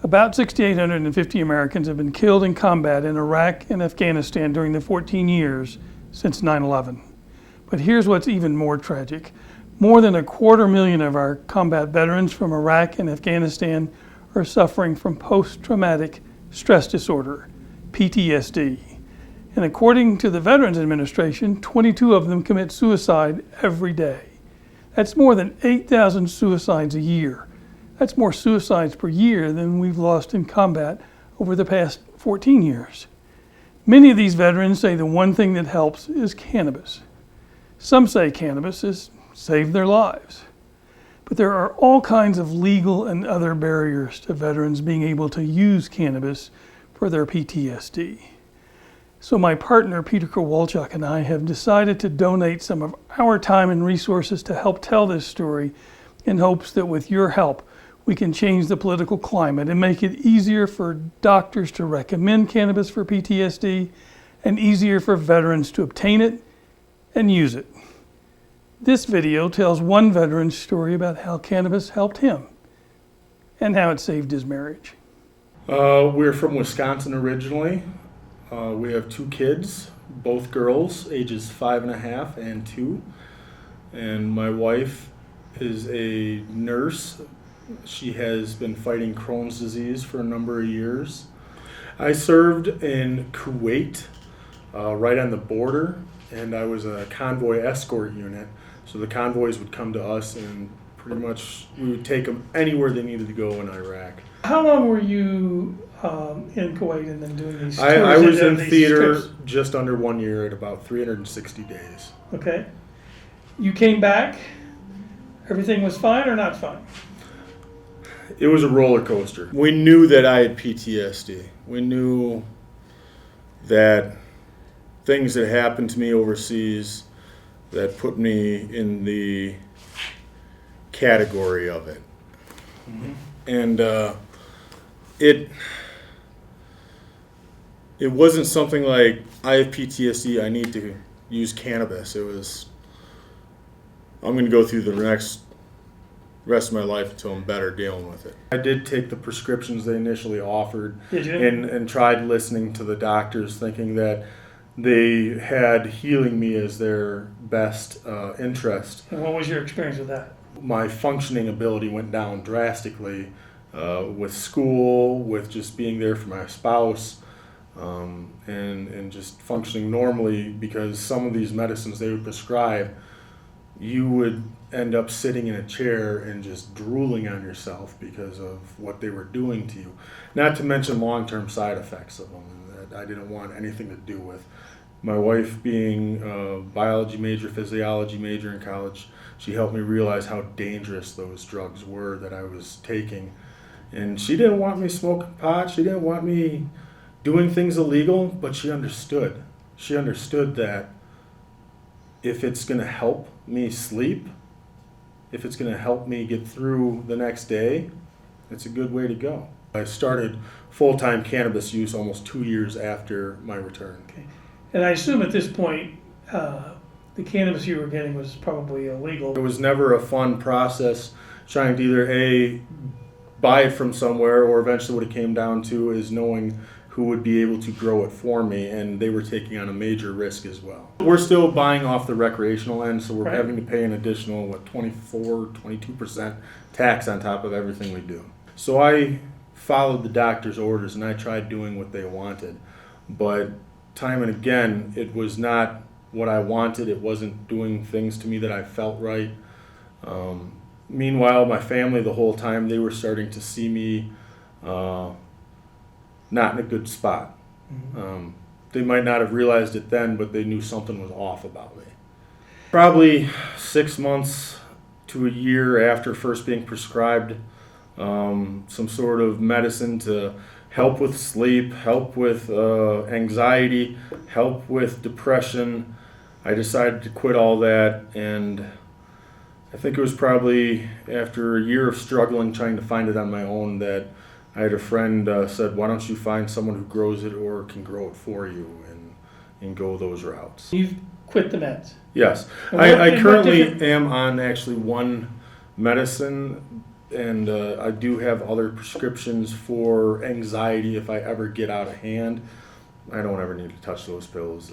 About 6,850 Americans have been killed in combat in Iraq and Afghanistan during the 14 years since 9/11. But here's what's even more tragic. More than 250,000 of our combat veterans from Iraq and Afghanistan are suffering from post-traumatic stress disorder, PTSD. And according to the Veterans Administration, 22 of them commit suicide every day. That's more than 8,000 suicides a year. That's more suicides per year than we've lost in combat over the past 14 years. Many of these veterans say the one thing that helps is cannabis. Some say cannabis has saved their lives. But there are all kinds of legal and other barriers to veterans being able to use cannabis for their PTSD. So my partner, Peter Kowalchuk, and I have decided to donate some of our time and resources to help tell this story in hopes that with your help, we can change the political climate and make it easier for doctors to recommend cannabis for PTSD and easier for veterans to obtain it and use it. This video tells one veteran's story about how cannabis helped him and how it saved his marriage. We're from Wisconsin originally. We have 2 kids, both girls, ages 5.5 and 2. And my wife is a nurse. She has been fighting Crohn's disease for a number of years. I served in Kuwait, right on the border, and I was a convoy escort unit. So the convoys would come to us and pretty much we would take them anywhere they needed to go in Iraq. How long were you in Kuwait and then doing these tours? I was in these theater trips? just under 1 year at about 360 days. Okay. You came back, everything was fine or not fine? It was a roller coaster. We knew that I had PTSD. We knew that things that happened to me overseas that put me in the category of it. Mm-hmm. And it wasn't something like, I have PTSD, I need to use cannabis. It was, I'm going to go through the rest of my life until I'm better dealing with it. I did take the prescriptions they initially offered. Did you? And tried listening to the doctors, thinking that they had healing me as their best interest. And what was your experience with that? My functioning ability went down drastically with school, with just being there for my spouse, and just functioning normally, because some of these medicines they would prescribe, you would end up sitting in a chair and just drooling on yourself because of what they were doing to you. Not to mention long-term side effects of them that I didn't want anything to do with. My wife, being a biology major, physiology major in college, she helped me realize how dangerous those drugs were that I was taking. And she didn't want me smoking pot, she didn't want me doing things illegal, but she understood. She understood that if it's going to help me sleep, if it's going to help me get through the next day, it's a good way to go. I started full-time cannabis use almost 2 years after my return. Okay. And I assume at this point, the cannabis you were getting was probably illegal. It was never a fun process trying to either buy it from somewhere, or eventually what it came down to is knowing who would be able to grow it for me, and they were taking on a major risk as well. We're still buying off the recreational end, so we're having to pay an additional, 22% tax on top of everything we do. So I followed the doctor's orders and I tried doing what they wanted, but time and again, it was not what I wanted. It wasn't doing things to me that I felt right. Meanwhile, my family, the whole time, they were starting to see me not in a good spot. Mm-hmm. They might not have realized it then, but they knew something was off about me. Probably 6 months to a year after first being prescribed some sort of medicine to help with sleep, help with anxiety, help with depression, I decided to quit all that. And I think it was probably after a year of struggling, trying to find it on my own, that I had a friend said, why don't you find someone who grows it or can grow it for you, and go those routes. You've quit the meds? Yes. I currently am on actually one medicine. and I do have other prescriptions for anxiety if I ever get out of hand. I don't ever need to touch those pills.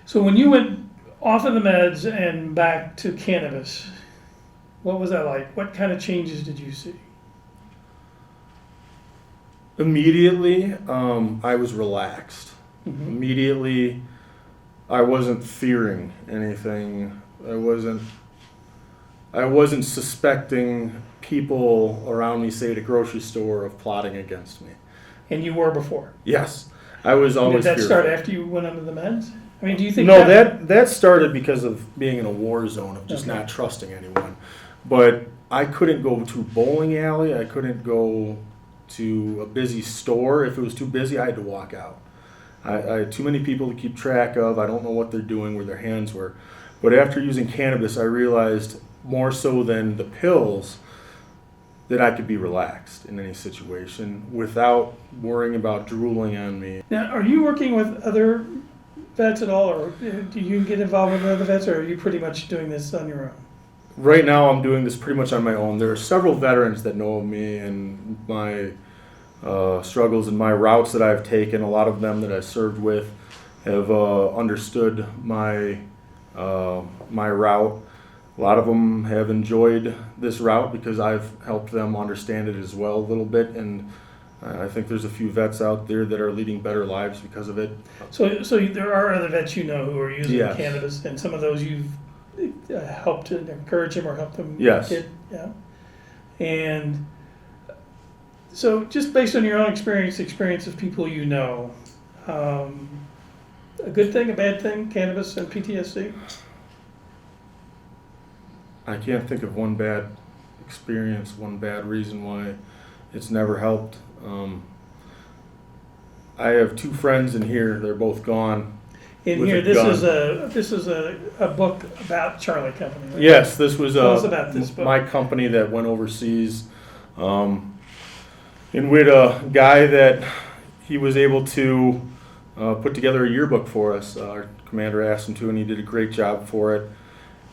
So when you went off of the meds and back to cannabis, what was that like? What kind of changes did you see? Immediately, I was relaxed. Mm-hmm. Immediately, I wasn't fearing anything. I wasn't suspecting people around me, say at a grocery store, of plotting against me. And you were before? Yes, I was always Did that fearful. start after you went under the meds? I mean, do you think No, that started because of being in a war zone of just Okay. not trusting anyone. But I couldn't go to a bowling alley. I couldn't go to a busy store. If it was too busy, I had to walk out. I had too many people to keep track of. I don't know what they're doing, where their hands were. But after using cannabis, I realized more so than the pills that I could be relaxed in any situation without worrying about drooling on me. Now, are you working with other vets at all, or do you get involved with other vets, or are you pretty much doing this on your own? Right now, I'm doing this pretty much on my own. There are several veterans that know of me and my struggles and my routes that I've taken. A lot of them that I served with have understood my route. A lot of them have enjoyed this route because I've helped them understand it as well a little bit. And I think there's a few vets out there that are leading better lives because of it. So there are other vets you know who are using Yes. cannabis, and some of those you've helped to encourage them or help them Yes. get, yeah. And so just based on your own experience of people you know, a good thing, a bad thing, cannabis and PTSD? I can't think of one bad experience, one bad reason why it's never helped. I have two friends in here, they're both gone. In With here, a this gun. is a book about Charlie Company, right? Yes, this was Tell us about this book. my company that went overseas. And with a guy that he was able to put together a yearbook for us. Our commander asked him to, and he did a great job for it.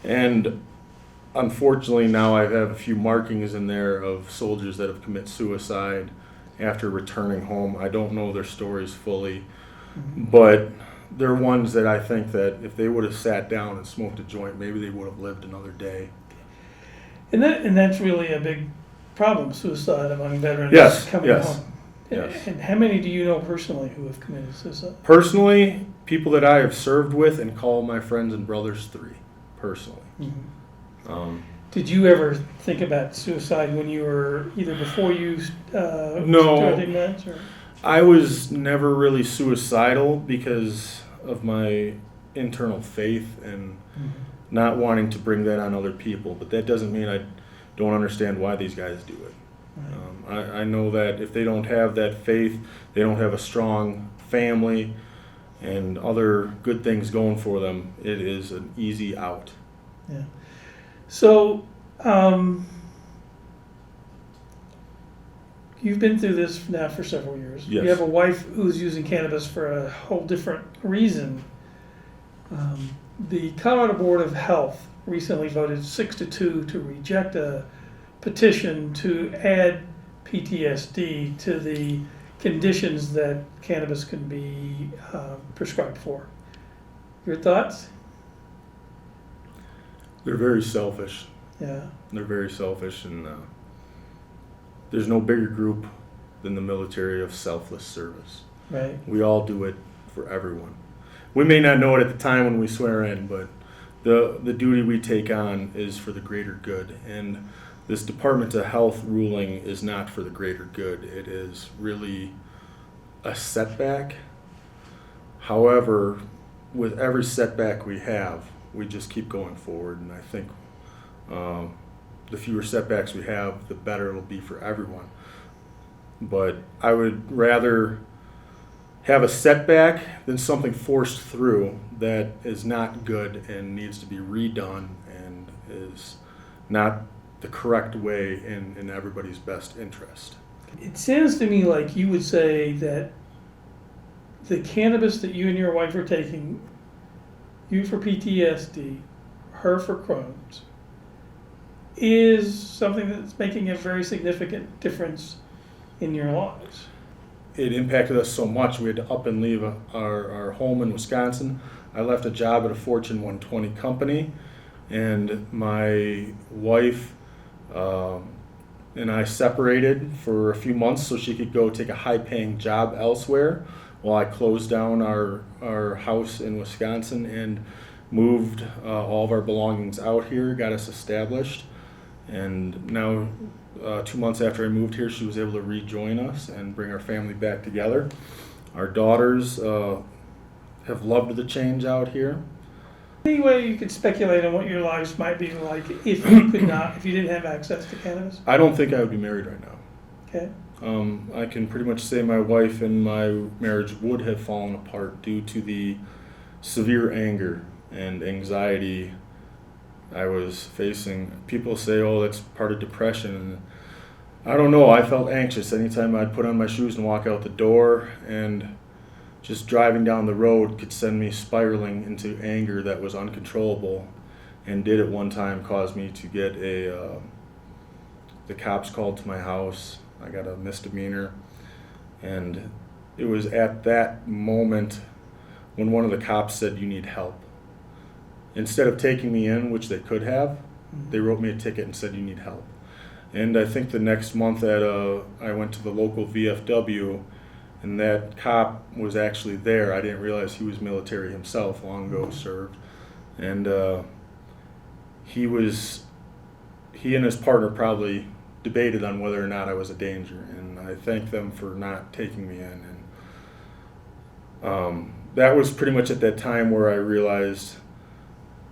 And unfortunately, now I have a few markings in there of soldiers that have committed suicide after returning home. I don't know their stories fully, but they're ones that I think that if they would have sat down and smoked a joint, maybe they would have lived another day. And that's really a big problem, suicide among veterans Yes, coming yes, home. yes. And how many do you know personally who have committed suicide? Personally, people that I have served with and call my friends and brothers, 3, personally. Did you ever think about suicide when you were either before you started meds? Or? I was never really suicidal because of my internal faith and not wanting to bring that on other people. But that doesn't mean I don't understand why these guys do it. Right. I know that if they don't have that faith, they don't have a strong family and other good things going for them, it is an easy out. Yeah. So, you've been through this now for several years. Yes. You have a wife who's using cannabis for a whole different reason. The Colorado Board of Health recently voted 6-2 to reject a petition to add PTSD to the conditions that cannabis can be prescribed for. Your thoughts? They're very selfish. Yeah. They're very selfish, and there's no bigger group than the military of selfless service. Right. We all do it for everyone. We may not know it at the time when we swear in, but the duty we take on is for the greater good. And this Department of Health ruling is not for the greater good. It is really a setback. However, with every setback we have, we just keep going forward. And I think the fewer setbacks we have, the better it'll be for everyone. But I would rather have a setback than something forced through that is not good and needs to be redone and is not the correct way in everybody's best interest. It sounds to me like you would say that the cannabis that you and your wife are taking, you for PTSD, her for Crohn's, is something that's making a very significant difference in your lives. It impacted us so much we had to up and leave our home in Wisconsin. I left a job at a Fortune 120 company, and my wife and I separated for a few months so she could go take a high-paying job elsewhere while I closed down our house in Wisconsin and moved all of our belongings out here, got us established. And now, 2 months after I moved here, she was able to rejoin us and bring our family back together. Our daughters have loved the change out here. Any way you could speculate on what your lives might be like if you didn't have access to cannabis? I don't think I would be married right now. Okay. I can pretty much say my wife and my marriage would have fallen apart due to the severe anger and anxiety I was facing. People say, oh, that's part of depression. And I don't know. I felt anxious anytime I'd put on my shoes and walk out the door, and just driving down the road could send me spiraling into anger that was uncontrollable, and did at one time cause me to get the cops called to my house. I got a misdemeanor, and it was at that moment when one of the cops said, you need help. Instead of taking me in, which they could have, they wrote me a ticket and said, you need help. And I think the next month I went to the local VFW, and that cop was actually there. I didn't realize he was military himself, long ago served. And he and his partner probably debated on whether or not I was a danger, and I thank them for not taking me in. And that was pretty much at that time where I realized,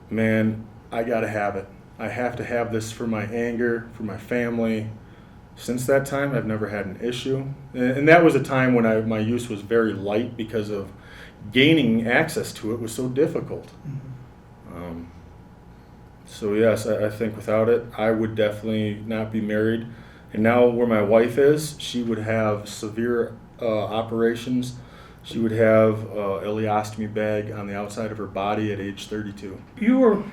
man, I gotta have it. I have to have this for my anger, for my family. Since that time, I've never had an issue. And that was a time when my use was very light because of gaining access to it was so difficult. So yes, I think without it, I would definitely not be married. And now where my wife is, she would have severe operations. She would have a ileostomy bag on the outside of her body at age 32. You were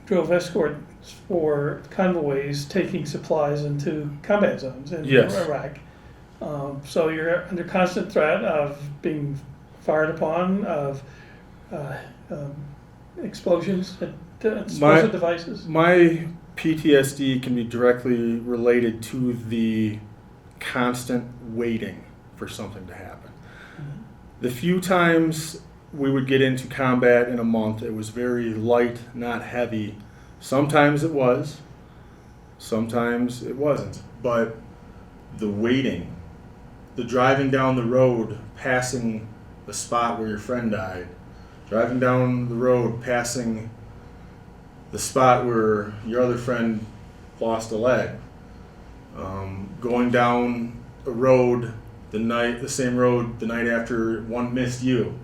drove escorts for convoys taking supplies into combat zones in Yes. Iraq. So you're under constant threat of being fired upon, of explosions, explosive devices. My PTSD can be directly related to the constant waiting for something to happen. The few times we would get into combat in a month, it was very light, not heavy. Sometimes it was, sometimes it wasn't. But the waiting, the driving down the road, passing the spot where your friend died, driving down the road, passing the spot where your other friend lost a leg, going down a road the same road the night after one missed you.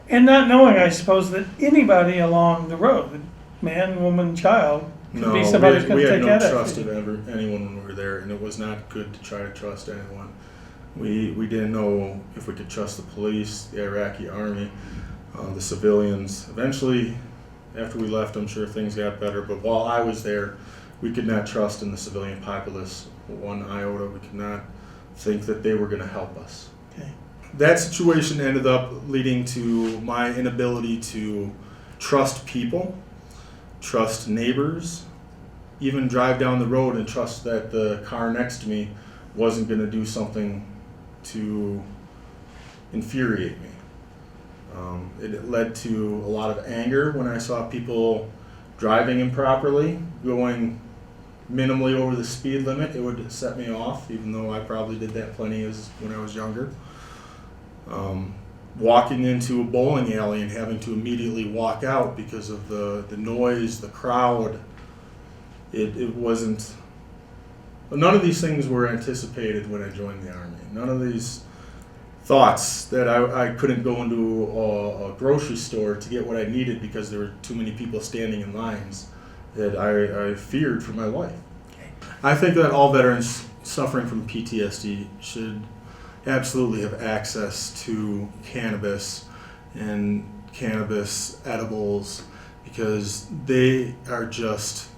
And not knowing, I suppose, that anybody along the road, man, woman, child, could be somebody who's going to take we that had no at trust you. of anyone when we were there, and it was not good to try to trust anyone. We didn't know if we could trust the police, the Iraqi army, the civilians. Eventually, after we left, I'm sure things got better, but while I was there, we could not trust in the civilian populace one iota. We could not think that they were going to help us. Okay. That situation ended up leading to my inability to trust people, trust neighbors, even drive down the road and trust that the car next to me wasn't going to do something to infuriate me. It led to a lot of anger when I saw people driving improperly, going minimally over the speed limit. It would set me off, even though I probably did that plenty when I was younger. Walking into a bowling alley and having to immediately walk out because of the noise, the crowd. It wasn't. None of these things were anticipated when I joined the Army. None of these thoughts that I couldn't go into a grocery store to get what I needed because there were too many people standing in lines, that I feared for my life. I think that all veterans suffering from PTSD should absolutely have access to cannabis and cannabis edibles because they are just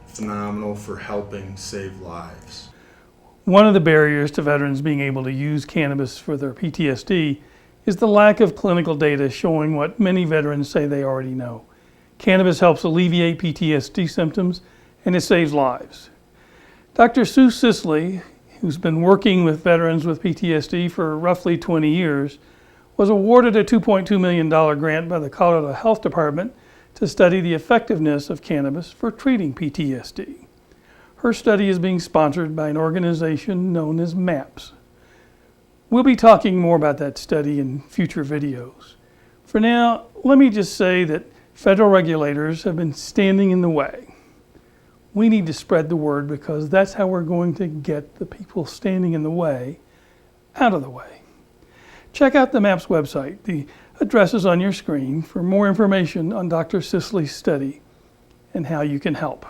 phenomenal for helping save lives. One of the barriers to veterans being able to use cannabis for their PTSD is the lack of clinical data showing what many veterans say they already know. Cannabis helps alleviate PTSD symptoms and it saves lives. Dr. Sue Sisley, who's been working with veterans with PTSD for roughly 20 years, was awarded a $2.2 million grant by the Colorado Health Department to study the effectiveness of cannabis for treating PTSD. Her study is being sponsored by an organization known as MAPS. We'll be talking more about that study in future videos. For now, let me just say that federal regulators have been standing in the way. We need to spread the word because that's how we're going to get the people standing in the way out of the way. Check out the MAPS website. The address is on your screen for more information on Dr. Sisley's study and how you can help.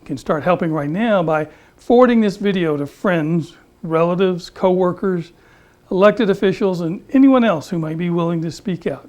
You can start helping right now by forwarding this video to friends, relatives, co-workers, elected officials, and anyone else who might be willing to speak out.